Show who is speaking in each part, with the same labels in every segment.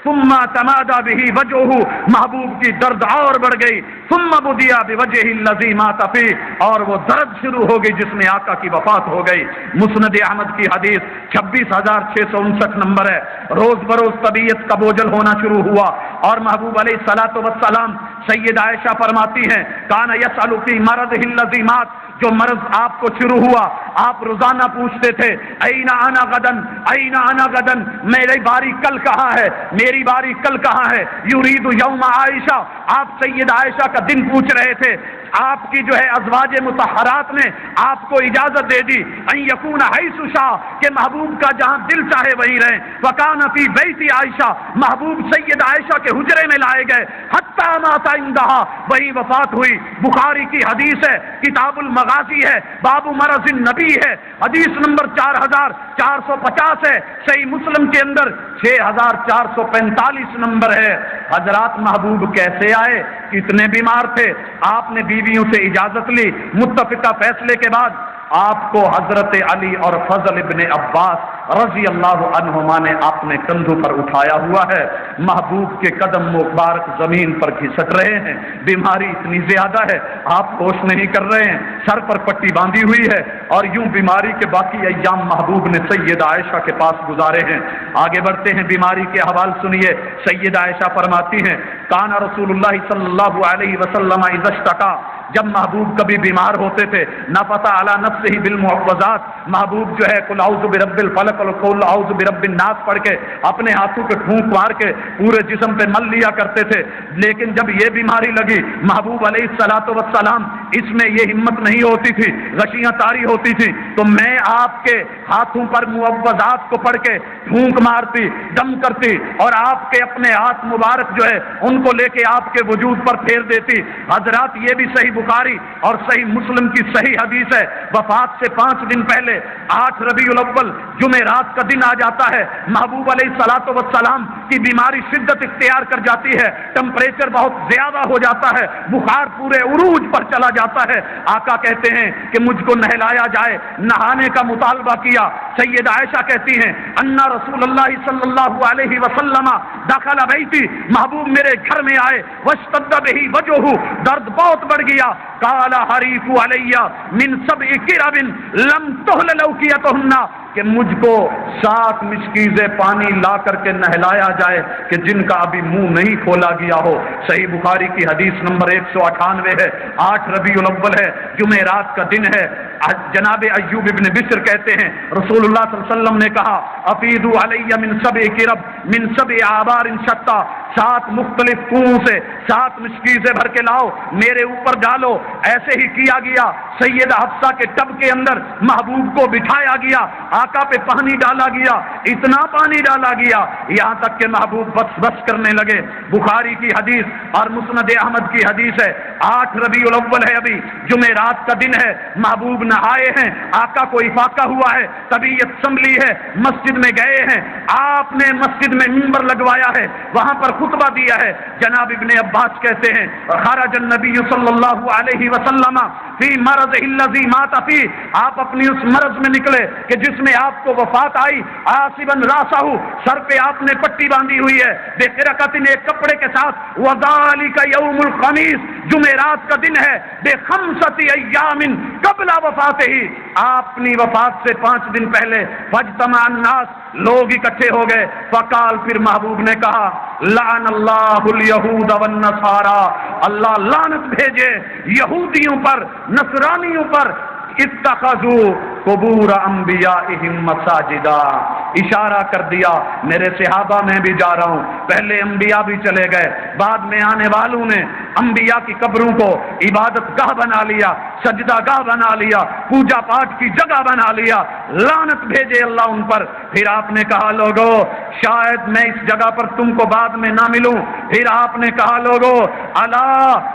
Speaker 1: ثم تمادى به وجهه، محبوب کی درد اور بڑھ گئی. ثم بدیا بوجهه الذي مات فيه، اور وہ درد شروع ہو گئی جس میں آقا کی وفات ہو گئی. مسند احمد کی حدیث 26,659 نمبر ہے. روز بروز طبیعت کا بوجھل ہونا شروع ہوا اور محبوب علیہ الصلوۃ والسلام سید عائشہ فرماتی ہیں کان یسأل فی مرضه الذی مات، جو مرض آپ کو شروع ہوا آپ روزانہ پوچھتے تھے این انا غدن، این انا غدن، میری باری کل کہاں ہے، میری باری کل کہاں ہے. یرید یوم عائشہ، آپ سید عائشہ کا دن پوچھ رہے تھے. آپ کی جو ہے ازواج مطہرات نے آپ کو اجازت دے دی ان یکون حیث شاء، کہ محبوب کا جہاں دل چاہے وہیں رہیں. وکان فی بیت عائشہ، محبوب سید عائشہ کے حجرے میں لائے گئے حتی مات عندہا، وہیں وفات ہوئی. بخاری کی حدیث ہے، کتاب المغازی ہے، باب مرض النبی ہے، حدیث نمبر 4450 ہے. صحیح مسلم کے اندر 6445 نمبر ہے. حضرات محبوب کیسے آئے، کتنے بیمار تھے، آپ نے بیویوں سے اجازت لی. متفقہ فیصلے کے بعد آپ کو حضرت علی اور فضل ابن عباس رضی اللہ عنہما نے اپنے کندھوں پر اٹھایا ہوا ہے. محبوب کے قدم مبارک زمین پر کھسک رہے ہیں. بیماری اتنی زیادہ ہے آپ ہوش نہیں کر رہے ہیں، سر پر پٹی باندھی ہوئی ہے اور یوں بیماری کے باقی ایام محبوب نے سید عائشہ کے پاس گزارے ہیں. آگے بڑھتے ہیں، بیماری کے حوال سنیے. سید عائشہ فرماتی ہیں کان رسول اللہ صلی اللہ علیہ وسلم اذا اشتکا، جب محبوب کبھی بیمار ہوتے تھے نفث علی نفسہ بالمعوذات، محبوب جو ہے قل اعوذ برب الفلق اور قل اعوذ برب الناس پڑھ کے اپنے ہاتھوں کے پھونک مار کے پورے جسم پہ مل لیا کرتے تھے. لیکن جب یہ بیماری لگی محبوب علیہ الصلوۃ والسلام اس میں یہ ہمت نہیں ہوتی تھی، غشیاں طاری ہوتی تھی، تو میں آپ کے ہاتھوں پر معوذات کو پڑھ کے پھونک مارتی، دم کرتی اور آپ کے اپنے ہاتھ مبارک جو ہے ان کو لے کے آپ کے وجود پر پھیر دیتی. حضرات یہ بھی صحیح بخاری اور صحیح مسلم کی صحیح حدیث ہے. وفات سے 5 دن پہلے 8 ربیع الاول جمعرات کا دن آ جاتا ہے. محبوب علیہ الصلوۃ والسلام کی بیماری شدت اختیار کر جاتی ہے، ٹمپریچر بہت زیادہ ہو جاتا ہے، بخار پورے عروج پر چلا جاتا ہے. آقا کہتے ہیں کہ مجھ کو نہلایا جائے، نہانے کا مطالبہ کیا. سید عائشہ کہتی ہیں ان رسول اللہ صلی اللہ علیہ وسلم دخل بیتی، محبوب میرے گھر میں آئے، واشتد بہ وجہہ، درد بہت بڑھ گیا. قال حریف علیہ من 7 کرب لم تہل لوکیتہن، کہ مجھ کو 7 مشکیزیں پانی لا کر کے نہلایا جائے کہ جن کا ابھی منہ نہیں کھولا گیا ہو. صحیح بخاری کی حدیث نمبر 198 ہے. 8 ربیع الاول ہے، جمعرات کا دن ہے. جناب ایوب ابن بشر کہتے ہیں رسول اللہ صلی اللہ علیہ وسلم نے کہا افیدوا علی من 7 کرب من 7 آبار شتى، 7 مختلف کنویں سے 7 مشکیزیں بھر کے لاؤ میرے اوپر ڈالو. ایسے ہی کیا گیا. سیدہ حفصہ کے ٹب کے اندر محبوب کو بٹھایا گیا، آقا پہ پانی ڈالا گیا، اتنا پانی ڈالا گیا یہاں تک کہ محبوب بس بس کرنے لگے. بخاری کی حدیث اور مسند احمد کی حدیث ہے. 8 ربیع الاول ہے، ابھی جمعرات کا دن ہے. محبوب نہائے ہیں، آقا کو افاقہ ہوا ہے، طبیعت سنبھلی ہے، مسجد میں گئے ہیں. آپ نے مسجد میں منبر لگوایا ہے، وہاں پر خطبہ دیا ہے. جناب ابن عباس کہتے ہیں خرج النبی صلی اللہ علیہ وسلم فی مرض الذی مات فیہ، آپ اپنی اس مرض میں نکلے کہ جس میں آپ کو وفات آئی. آصبا راسہ، سر پہ آپ نے پٹی باندھی ہوئی ہے، بے قرقۃ، ایک کپڑے کے ساتھ. وذالک یوم الخمیس، جمعرات کا دن ہے. بے 5 ایام قبل وفاتہ، اپنی وفات سے 5 دن پہلے. فاجتمع الناس، لوگ اکٹھے ہو گئے. فقال، پھر محبوب نے کہا لعن اللہ الیہود والنصارى، اللہ لعنت بھیجے یہودیوں پر، نصرانیوں پر. اتخذوا قبور انبیائہم مساجدا، اشارہ کر دیا میرے صحابہ میں بھی جا رہا ہوں. پہلے انبیاء بھی چلے گئے، بعد میں آنے والوں نے انبیاء کی قبروں کو عبادت گاہ بنا لیا، سجدہ گاہ بنا لیا، پوجا پاٹ کی جگہ بنا لیا. لعنت بھیجے اللہ ان پر. پھر آپ نے کہا لوگو شاید میں اس جگہ پر تم کو بعد میں نہ ملوں. پھر آپ نے کہا لوگو الا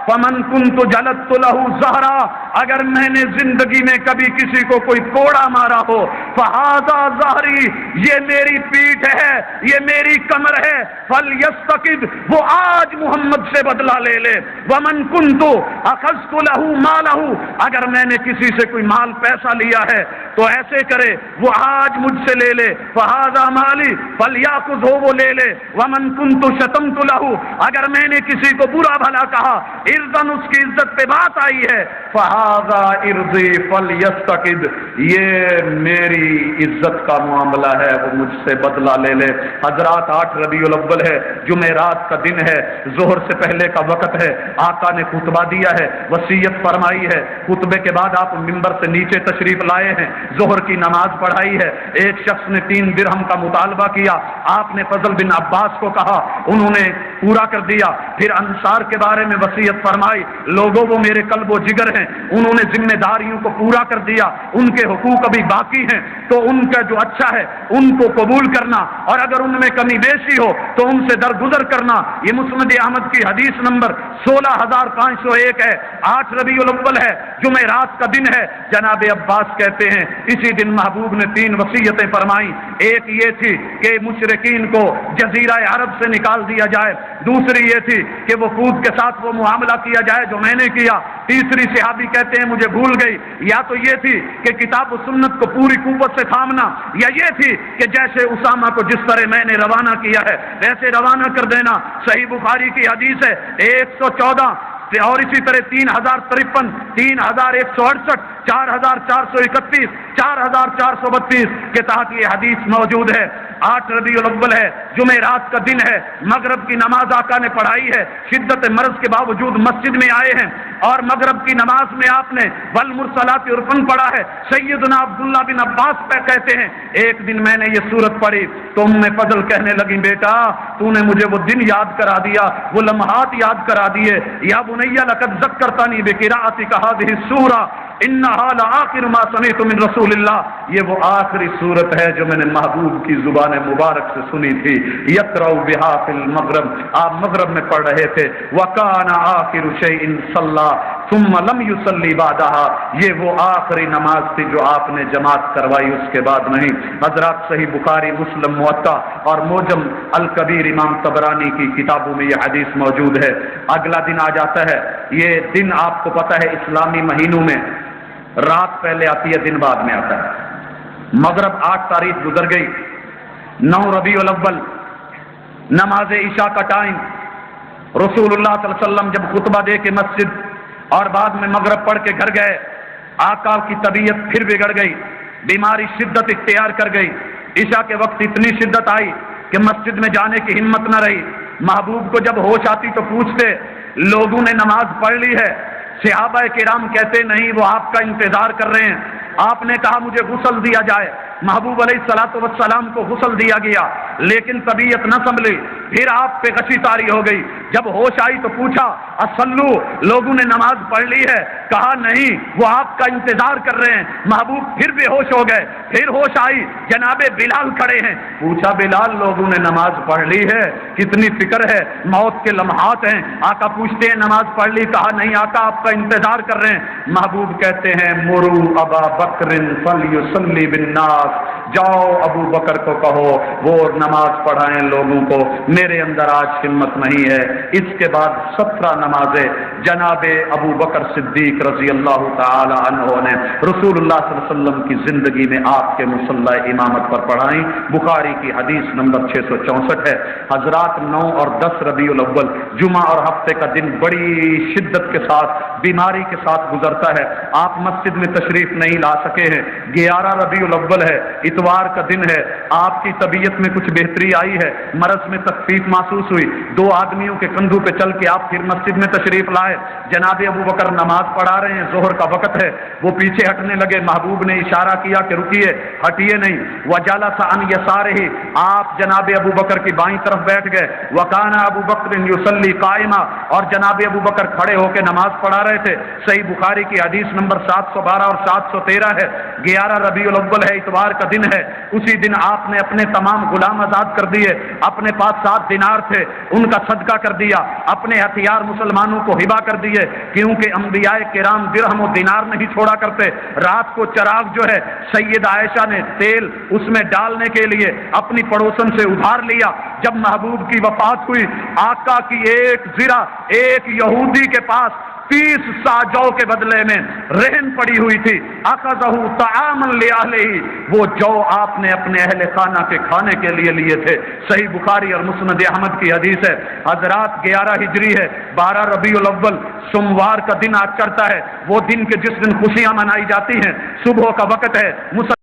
Speaker 1: فمن كنت جلدت له زہرا، اگر میں نے زندگی میں کبھی کسی کو کوئی کوڑا مارا ہو فہذا ظہری، یہ میری پیٹھ ہے، یہ میری کمر ہے، فلیستقد، وہ آج محمد سے بدلہ لے لے، ومن کنت اخذت له مالہ، اگر میں نے کسی سے کوئی مال پیسہ لیا ہے تو ایسے کرے وہ آج مجھ سے لے لے، فہذا مالی فلیاخذہ، وہ لے لے، ومن کنت شتمت له، اگر میں نے کسی کو برا بھلا کہا، ارزن اس کی عزت پہ بات آئی ہے، فہذا ارضی فلیستقد، یہ میری عزت کا معاملہ ہے، وہ مجھ سے بدلہ لے لے۔ حضرات 8 ربیع الاول ہے، جمعرات کا دن ہے، ظہر سے پہلے کا وقت ہے، آقا نے خطبہ دیا ہے، وصیت فرمائی ہے، خطبے کے بعد آپ ممبر سے نیچے تشریف لائے ہیں، ظہر کی نماز پڑھائی ہے، ایک شخص نے 3 درہم کا مطالبہ کیا، آپ نے فضل بن عباس کو کہا، انہوں نے پورا کر دیا، پھر انصار کے بارے میں وصیت فرمائی، لوگوں وہ میرے قلب و جگر ہیں، انہوں نے ذمہ داریوں کو پورا کر دیا، ان کے حقوق ابھی باقی ہیں تو ان کا جو اچھا ہے ان کو قبول کرنا، اور اگر ان میں کمی بیشی ہو تو ان سے درگزر کرنا۔ یہ مسند احمد کی حدیث نمبر 16501 ہے، 8 ربیع الاول ہے، جمعرات کا دن ہے۔ جناب عباس کہتے ہیں اسی دن محبوب نے 3 وصیتیں فرمائیں، ایک یہ تھی کہ مشرکین کو جزیرہ عرب سے نکال دیا جائے، دوسری یہ تھی کہ وفود کے ساتھ وہ معاملہ کیا جائے جو میں نے کیا، تیسری صحابی کہتے ہیں مجھے بھول گئی، یا تو یہ تھی کہ کتاب و سنت کو پوری قوت سے تھامنا، یا یہ تھی کہ جیسے اسامہ کو جس طرح میں نے روانہ کیا ہے ویسے روانہ کر دینا۔ صحیح بخاری کی حدیث ہے 114 اور اسی طرح 3053، 3168، 4431، 4432 کے تحت یہ حدیث موجود ہے۔ 8 ربیع الاول ہے، جمعرات کا دن ہے، مغرب کی نماز آقا نے پڑھائی ہے، شدت مرض کے باوجود مسجد میں آئے ہیں اور مغرب کی نماز میں آپ نے والمرسلات عرفا پڑھا ہے۔ سیدنا عبداللہ بن عباس پہ کہتے ہیں ایک دن میں نے یہ سورت پڑھی تو ام فضل کہنے لگی بیٹا تو نے مجھے وہ دن یاد کرا دیا، وہ لمحات یاد کرا دیے، یا بنی لقد ذکرتنی بقراءتک هذه السورہ انہا لآخر ما سمعت من رسول اللہ، یہ وہ آخری صورت ہے جو میں نے محبوب کی زبان مبارک سے سنی تھی، یقرأ بہا فی المغرب، آپ مغرب میں پڑھ رہے تھے، وکان آخر شیء صلی ثم لم یصلی بعدها، یہ وہ آخری نماز تھی جو آپ نے جماعت کروائی اس کے بعد نہیں۔ حضرات صحیح بخاری، مسلم، موطا اور موجم الکبیر امام طبرانی کی کتابوں میں یہ حدیث موجود ہے۔ اگلا دن آ جاتا ہے، یہ دن آپ کو پتہ ہے اسلامی مہینوں میں رات پہلے آتی ہے، دن بعد میں آتا ہے۔ مغرب 8 تاریخ گزر گئی، 9 ربیع الاول نماز عشاء کا ٹائم، رسول اللہ صلی اللہ علیہ وسلم جب خطبہ دے کے مسجد اور بعد میں مغرب پڑھ کے گھر گئے، آقا کی طبیعت پھر بگڑ گئی، بیماری شدت اختیار کر گئی، عشاء کے وقت اتنی شدت آئی کہ مسجد میں جانے کی ہمت نہ رہی۔ محبوب کو جب ہوش آتی تو پوچھتے لوگوں نے نماز پڑھ لی ہے؟ صحابہ کرام کہتے نہیں، وہ آپ کا انتظار کر رہے ہیں۔ آپ نے کہا مجھے غسل دیا جائے، محبوب علیہ الصلوۃ والسلام کو غسل دیا گیا، لیکن طبیعت نہ سنبھلی، پھر آپ پہ غشی طاری ہو گئی۔ جب ہوش آئی تو پوچھا اصلو، لوگوں نے نماز پڑھ لی ہے؟ کہا نہیں، وہ آپ کا انتظار کر رہے ہیں۔ محبوب پھر بے ہوش ہو گئے، پھر ہوش آئی، جناب بلال کھڑے ہیں، پوچھا بلال لوگوں نے نماز پڑھ لی ہے؟ کتنی فکر ہے، موت کے لمحات ہیں۔ آقا پوچھتے ہیں نماز پڑھ لی؟ کہا نہیں آقا، آپ کا انتظار کر رہے ہیں۔ محبوب کہتے ہیں مرو ابا بکر فلیصلی بالناس، جاؤ ابو بکر کو کہو وہ نماز پڑھائیں لوگوں کو، میرے اندر آج ہمت نہیں ہے۔ اس کے بعد 17 نمازیں جناب ابو بکر صدیق رضی اللہ تعالی عنہ نے رسول اللہ صلی اللہ علیہ وسلم کی زندگی میں آپ کے مصلی امامت پر پڑھائیں۔ بخاری کی حدیث نمبر 664 ہے۔ حضرات 9 اور 10 ربیع الاول جمعہ اور ہفتے کا دن بڑی شدت کے ساتھ بیماری کے ساتھ گزرتا ہے، آپ مسجد میں تشریف نہیں لا سکے ہیں۔ 11 ربیع الاول ہے، اتوار کا دن ہے، آپ کی طبیعت میں کچھ بہتری آئی ہے، مرض میں تخفیف محسوس ہوئی، 2 آدمیوں کے کندھوں پہ چل کے آپ پھر مسجد میں تشریف لائے۔ جناب ابو بکر نماز پڑھا رہے ہیں، ظہر کا وقت ہے، وہ پیچھے ہٹنے لگے، محبوب نے اشارہ کیا کہ رکیے، ہٹیے نہیں۔ وجلس عن یسارہ، آپ جناب ابو بکر کی بائیں طرف بیٹھ گئے۔ وکان ابو بکر یصلی قائما، اور جناب ابو بکر کھڑے ہو کے نماز پڑھا رہے تھے۔ صحیح بخاری کی حدیث نمبر 712 اور 713 ہجرہ ہے، 11 ربیع الاول ہے، اتوار کا دن ہے، اسی دن آپ نے اپنے تمام غلام آزاد کر دیے، اپنے پاس 7 دینار تھے ان کا صدقہ کر دیا، اپنے ہتھیار مسلمانوں کو ہبا کر دیے، کیونکہ انبیاء کرام درہم و دینار نہیں چھوڑا کرتے۔ رات کو چراغ جو ہے سید عائشہ نے تیل اس میں ڈالنے کے لیے اپنی پڑوسن سے ادھار لیا۔ جب محبوب کی وفات ہوئی، آقا کی ایک زرہ ایک یہودی کے پاس 30 سا جو کے بدلے میں رہن پڑی ہوئی تھی، اخذہ طعاما لأہلہ، وہ جو آپ نے اپنے اہل خانہ کے کھانے کے لیے لیے تھے۔ صحیح بخاری اور مسند احمد کی حدیث ہے۔ حضرات 11 ہجری ہے، 12 ربیع الاول سوموار کا دن آج چڑھتا ہے، وہ دن کے جس دن خوشیاں منائی جاتی ہیں، صبح کا وقت ہے،